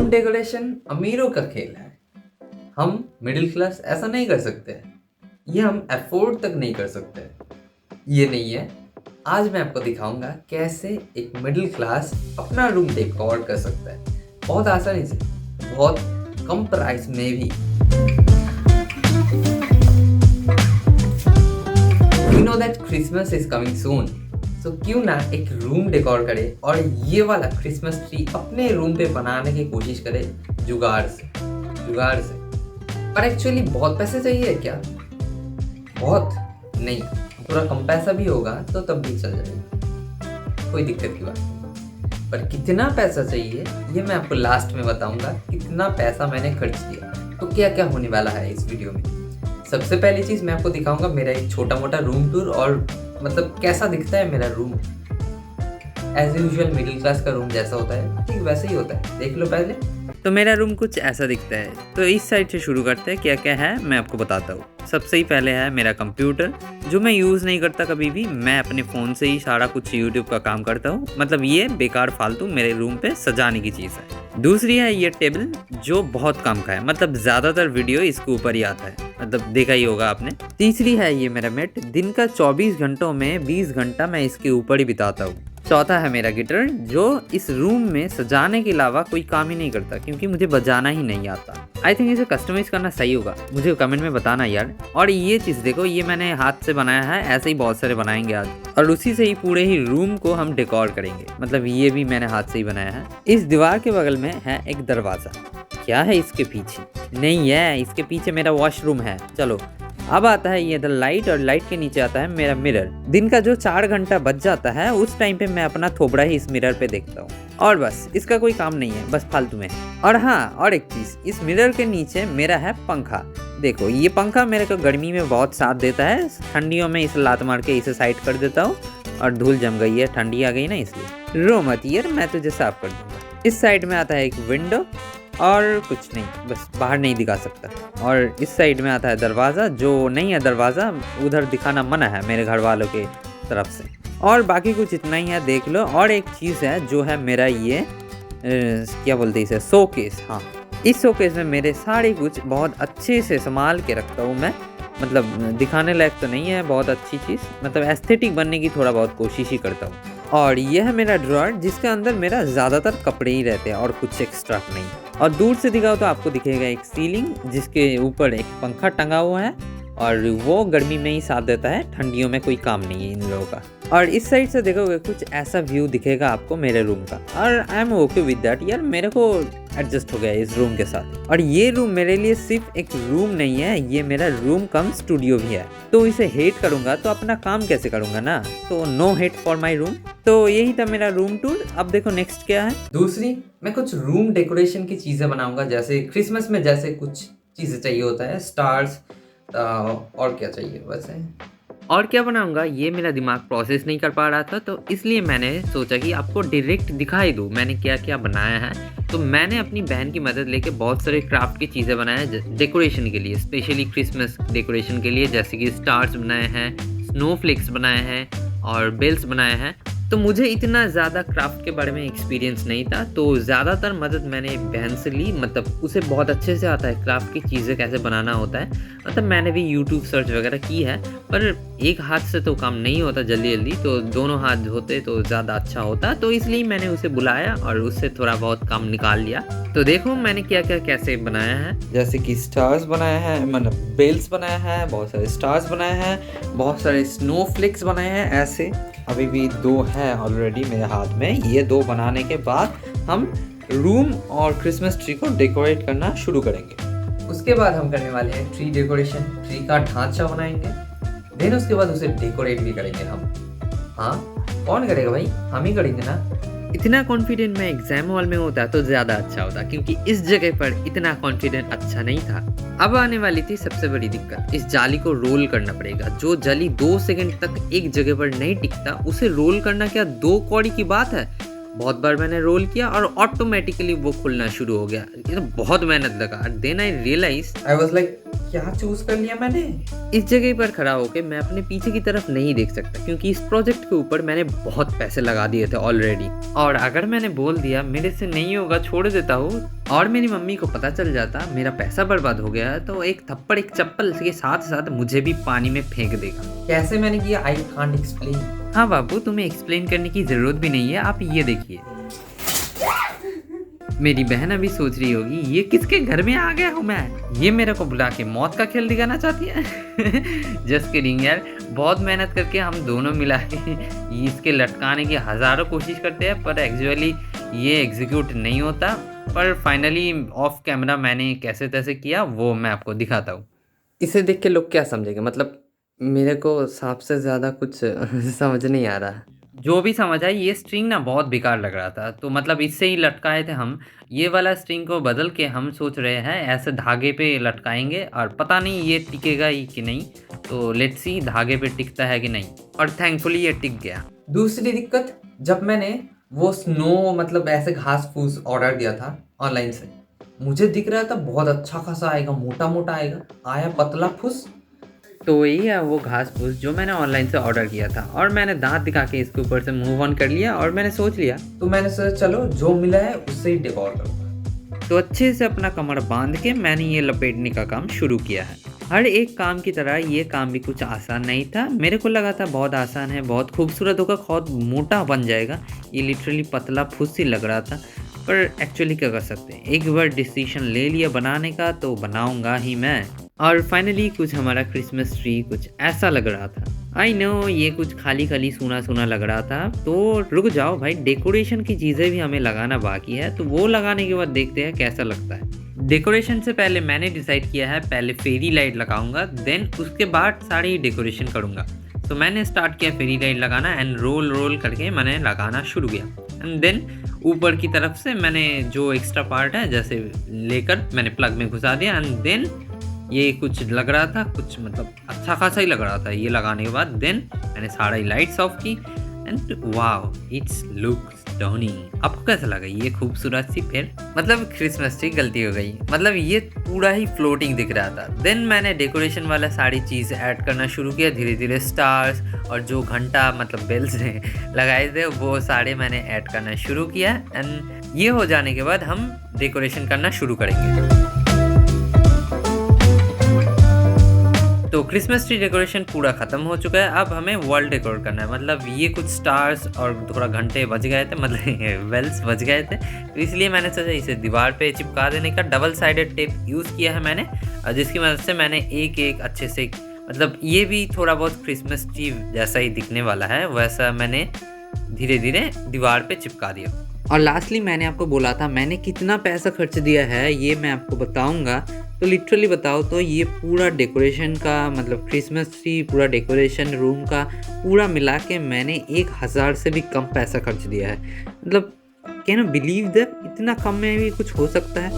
Room decoration अमीरों का खेल है। हम मिडिल क्लास ऐसा नहीं कर सकते। ये हम अफोर्ड तक नहीं कर सकते। ये नहीं है। आज मैं आपको दिखाऊंगा कैसे एक मिडिल क्लास अपना रूम डेकोर कर सकता है, बहुत आसानी से, बहुत कम प्राइस में भी। We know that Christmas is coming soon, so क्यों ना एक रूम डेकोर करे और ये वाला क्रिसमस ट्री अपने रूम पे बनाने की कोशिश करे जुगाड़ से। पर एक्चुअली बहुत पैसे चाहिए क्या? बहुत नहीं, थोड़ा कम पैसा भी होगा तो तब भी चल जाएगा, कोई दिक्कत की बात नहीं। पर कितना पैसा चाहिए ये मैं आपको लास्ट में बताऊंगा, कितना पैसा मैंने खर्च किया, तो क्या क्या होने वाला है इस वीडियो में। सबसे पहली चीज़ मैं आपको दिखाऊंगा मेरा एक छोटा मोटा रूम टूर, और मतलब कैसा दिखता है मेरा room. As usual middle class का रूम जैसा होता है ठीक वैसे ही होता है, देख लो पहले। तो मेरा रूम कुछ ऐसा दिखता है। तो इस साइड से शुरू करते हैं, क्या क्या है मैं आपको बताता हूँ। सबसे ही पहले है मेरा कंप्यूटर, जो मैं यूज़ नहीं करता कभी भी। मैं अपने फ़ोन से ही सारा कुछ यूट्यूब का काम करता हूँ, मतलब ये बेकार फालतू मेरे रूम पे सजाने की चीज़ है। दूसरी है ये टेबल, जो बहुत काम का है, मतलब ज़्यादातर वीडियो इसके ऊपर ही आता है, मतलब देखा ही होगा आपने। तीसरी है ये मेरा मेट, दिन का 24 घंटों में 20 घंटा मैं इसके ऊपर ही बिताता हूँ। चौथा है मेरा गिटार, जो इस रूम में सजाने के अलावा कोई काम ही नहीं करता, क्योंकि मुझे बजाना ही नहीं आता। आई थिंक इसे कस्टमाइज करना सही होगा, मुझे कमेंट में बताना यार। और ये चीज़ देखो, ये मैंने हाथ से बनाया है, ऐसे ही बहुत सारे बनाएंगे आज, और उसी से ही पूरे ही रूम को हम डेकोर करेंगे। मतलब ये भी मैंने हाथ से ही बनाया है। इस दीवार के बगल में है एक दरवाज़ा। क्या है इसके पीछे? नहीं है, इसके पीछे मेरा वॉशरूम है। चलो अब आता है ये इधर लाइट, और लाइट के नीचे आता है मेरा मिरर। दिन का जो 4 घंटा बच जाता है उस टाइम पे मैं अपना थोबड़ा ही इस मिरर पे देखता हूँ, और बस इसका कोई काम नहीं है, बस फालतू में। और हाँ, और एक चीज़, इस मिरर के नीचे मेरा है पंखा। देखो ये पंखा मेरे को गर्मी में बहुत साथ देता है, ठंडियों में इसे लात मार के इसे साइड कर देता हूँ, और धूल जम गई है, ठंडी आ गई ना, इसलिए रो मत यार, मैं तुझे साफ कर दूंगा। इस साइड में आता है एक विंडो, और कुछ नहीं, बस बाहर नहीं दिखा सकता। और इस साइड में आता है दरवाज़ा, जो नहीं है दरवाज़ा, उधर दिखाना मना है मेरे घर वालों के तरफ से। और बाकी कुछ इतना ही है, देख लो। और एक चीज़ है जो है मेरा ये क्या बोलते हैं इसे, शोकेस। हाँ, इस शोकेस में मेरे सारे कुछ बहुत अच्छे से संभाल के रखता हूँ मैं। मतलब दिखाने लायक तो नहीं है, बहुत अच्छी चीज़, मतलब एस्थेटिक बनने की थोड़ा बहुत कोशिश ही करता हूँ। और यह है मेरा ड्रॉअर, जिसके अंदर मेरा ज़्यादातर कपड़े ही रहते हैं और कुछ एक्स्ट्रा नहीं। और दूर से दिखाओ तो आपको दिखेगा एक सीलिंग, जिसके ऊपर एक पंखा टंगा हुआ है, और वो गर्मी में ही साथ देता है, ठंडियों में कोई काम नहीं है इन लोगों का। और इस साइड से देखोगे कुछ ऐसा व्यू दिखेगा आपको मेरे रूम का, और I am okay with that यार, मेरे को एडजस्ट हो गया इस रूम के साथ। और ये रूम मेरे लिए सिर्फ एक रूम नहीं है, ये मेरा रूम कम स्टूडियो भी है। तो इसे हेट करूंगा तो अपना काम कैसे करूंगा ना, तो no hate for my room. तो यही था मेरा रूम टूर। अब देखो नेक्स्ट क्या है। दूसरी, मैं कुछ रूम डेकोरेशन की चीज़ें बनाऊंगा, जैसे क्रिसमस में जैसे कुछ चीज़ें चाहिए होता है, स्टार्स, और क्या चाहिए वैसे। और क्या बनाऊंगा ये मेरा दिमाग प्रोसेस नहीं कर पा रहा था, तो इसलिए मैंने सोचा कि आपको डायरेक्ट दिखाई दूँ मैंने क्या क्या बनाया है। तो मैंने अपनी बहन की मदद लेके बहुत सारे क्राफ्ट की चीज़ें बनाए हैं डेकोरेशन के लिए, स्पेशली क्रिसमस डेकोरेशन के लिए, जैसे कि स्टार्स बनाए हैं, स्नोफ्लेक्स बनाए हैं, और बेल्स बनाए हैं। तो मुझे इतना ज़्यादा क्राफ्ट के बारे में एक्सपीरियंस नहीं था, तो ज़्यादातर मदद मैंने बहन से ली। मतलब उसे बहुत अच्छे से आता है क्राफ्ट की चीज़ें कैसे बनाना होता है। मतलब मैंने भी यूट्यूब सर्च वगैरह की है, पर एक हाथ से तो काम नहीं होता जल्दी जल्दी, तो दोनों हाथ होते तो ज़्यादा अच्छा होता। तो इसलिए मैंने उसे बुलाया और उससे थोड़ा बहुत काम निकाल लिया। तो देखो मैंने क्या क्या कैसे बनाया है, जैसे कि स्टार्स बनाया है, मतलब बेल्स बनाया है, बहुत सारे स्टार्स बनाए हैं, बहुत सारे स्नोफ्लेक्स बनाए हैं। ऐसे अभी भी 2 हैं ऑलरेडी मेरे हाथ में। ये 2 बनाने के बाद हम रूम और क्रिसमस ट्री को डेकोरेट करना शुरू करेंगे। उसके बाद हम करने वाले हैं ट्री डेकोरेशन, ट्री का ढांचा बनाएंगे, देन उसके बाद उसे डेकोरेट भी करेंगे हम। हाँ, कौन करेगा भाई? हम ही करेंगे ना। इतना कॉन्फिडेंट मैं एग्जाम हॉल में होता तो ज़्यादा अच्छा होता, क्योंकि इस जगह पर इतना कॉन्फिडेंट अच्छा नहीं था। अब आने वाली थी सबसे बड़ी दिक्कत, इस जाली को रोल करना पड़ेगा। जो जाली 2 सेकंड तक एक जगह पर नहीं टिकता, उसे रोल करना क्या 2 कौड़ी की बात है। बहुत बार मैंने रोल किया और ऑटोमेटिकली वो खुलना शुरू हो गया। ये तो बहुत मेहनत लगा। Then I realise, I was like क्या चूज कर लिया मैंने? इस जगह पर खड़ा होकर मैं अपने पीछे की तरफ नहीं देख सकता क्योंकि इस प्रोजेक्ट के ऊपर मैंने बहुत पैसे लगा दिए थे ऑलरेडी, और अगर मैंने बोल दिया मेरे से नहीं होगा छोड़ देता हूँ और मेरी मम्मी को पता चल जाता मेरा पैसा बर्बाद हो गया तो एक थप्पड़ एक चप्पल के साथ साथ मुझे भी पानी में फेंक देगा। कैसे मैंने किया? I can't explain. हाँ बाबू, तुम्हें एक्सप्लेन करने की जरूरत भी नहीं है, आप ये देखिए। मेरी बहन अभी सोच रही होगी ये किसके घर में आ गया हूँ मैं, ये मेरे को बुला के मौत का खेल दिखाना चाहती है। जस्ट किडिंग यार, बहुत मेहनत करके हम दोनों मिला के इसके लटकाने की हज़ारों कोशिश करते हैं पर एक्चुअली ये एग्जीक्यूट नहीं होता, पर फाइनली ऑफ कैमरा मैंने कैसे तैसे किया वो मैं आपको दिखाता हूँ। इसे देख के लोग क्या समझेंगे? मतलब मेरे को सांप से ज़्यादा कुछ समझ नहीं आ रहा। जो भी समझ आए, ये स्ट्रिंग ना बहुत बेकार लग रहा था तो मतलब इससे ही लटकाए थे हम। ये वाला स्ट्रिंग को बदल के हम सोच रहे हैं ऐसे धागे पे लटकाएंगे और पता नहीं ये टिकेगा ही कि नहीं, तो लेट्स सी धागे पे टिकता है कि नहीं, और थैंकफुली ये टिक गया। दूसरी दिक्कत, जब मैंने वो स्नो मतलब ऐसे घास फूस ऑर्डर दिया था ऑनलाइन से, मुझे दिख रहा था बहुत अच्छा खासा आएगा, मोटा मोटा आएगा, आया पतला फूस। तो यही है वो घास फूस जो मैंने ऑनलाइन से ऑर्डर किया था, और मैंने दांत दिखा के इसके ऊपर से मूव ऑन कर लिया और मैंने सोच लिया तो मैंने सोचा चलो जो मिला है उससे ही डेकोर करूँगा। तो अच्छे से अपना कमर बांध के मैंने ये लपेटने का काम शुरू किया है। हर एक काम की तरह ये काम भी कुछ आसान नहीं था। मेरे को लगा था बहुत आसान है, बहुत खूबसूरत होगा, बहुत मोटा बन जाएगा, ये लिटरली पतला फुस ही लग रहा था, पर एक्चुअली क्या कर सकते हैं, एक बार डिसीजन ले लिया बनाने का तो बनाऊंगा ही मैं। और फाइनली कुछ हमारा क्रिसमस ट्री कुछ ऐसा लग रहा था। आई नो ये कुछ खाली खाली सूना सूना लग रहा था, तो रुक जाओ भाई, डेकोरेशन की चीज़ें भी हमें लगाना बाकी है, तो वो लगाने के बाद देखते हैं कैसा लगता है। डेकोरेशन से पहले मैंने डिसाइड किया है पहले फेरी लाइट लगाऊंगा, देन उसके बाद सारी डेकोरेशन करूंगा। तो मैंने स्टार्ट किया फेरी लाइट लगाना एंड रोल करके मैंने लगाना शुरू किया, एंड देन ऊपर की तरफ से मैंने जो एक्स्ट्रा पार्ट है जैसे लेकर मैंने प्लग में घुसा दिया, एंड देन ये कुछ लग रहा था, कुछ मतलब अच्छा खासा ही लग रहा था ये लगाने के बाद। देन मैंने सारी लाइट्स ऑफ की and wow it's look stunning. आपको कैसा लगा ये खूबसूरत सी? फिर मतलब क्रिसमस ट्री गलती हो गई, मतलब ये पूरा ही फ्लोटिंग दिख रहा था। देन मैंने डेकोरेशन वाला सारी चीज़ ऐड करना शुरू किया, धीरे धीरे स्टार्स और जो घंटा मतलब बेल्स लगाए थे वो सारे मैंने ऐड करना शुरू किया, एंड ये हो जाने के बाद हम डेकोरेशन करना शुरू करेंगे। तो क्रिसमस ट्री डेकोरेशन पूरा ख़त्म हो चुका है, अब हमें वॉल डेकोर करना है। मतलब ये कुछ स्टार्स और थोड़ा घंटे बच गए थे, मतलब वेल्स बच गए थे, तो इसलिए मैंने सोचा इसे दीवार पे चिपका देने का। डबल साइडेड टेप यूज़ किया है मैंने, जिसकी मदद से मैंने एक एक अच्छे से, मतलब ये भी थोड़ा बहुत क्रिसमस ट्री जैसा ही दिखने वाला है, वैसा मैंने धीरे धीरे दीवार पे चिपका दिया। और लास्टली मैंने आपको बोला था मैंने कितना पैसा खर्च दिया है ये मैं आपको बताऊंगा। तो लिटरली बताओ तो ये पूरा डेकोरेशन का मतलब क्रिसमस ट्री पूरा डेकोरेशन रूम का पूरा मिला के मैंने 1000 से भी कम पैसा खर्च दिया है। मतलब कैन यू बिलीव दैट, इतना कम में भी कुछ हो सकता है?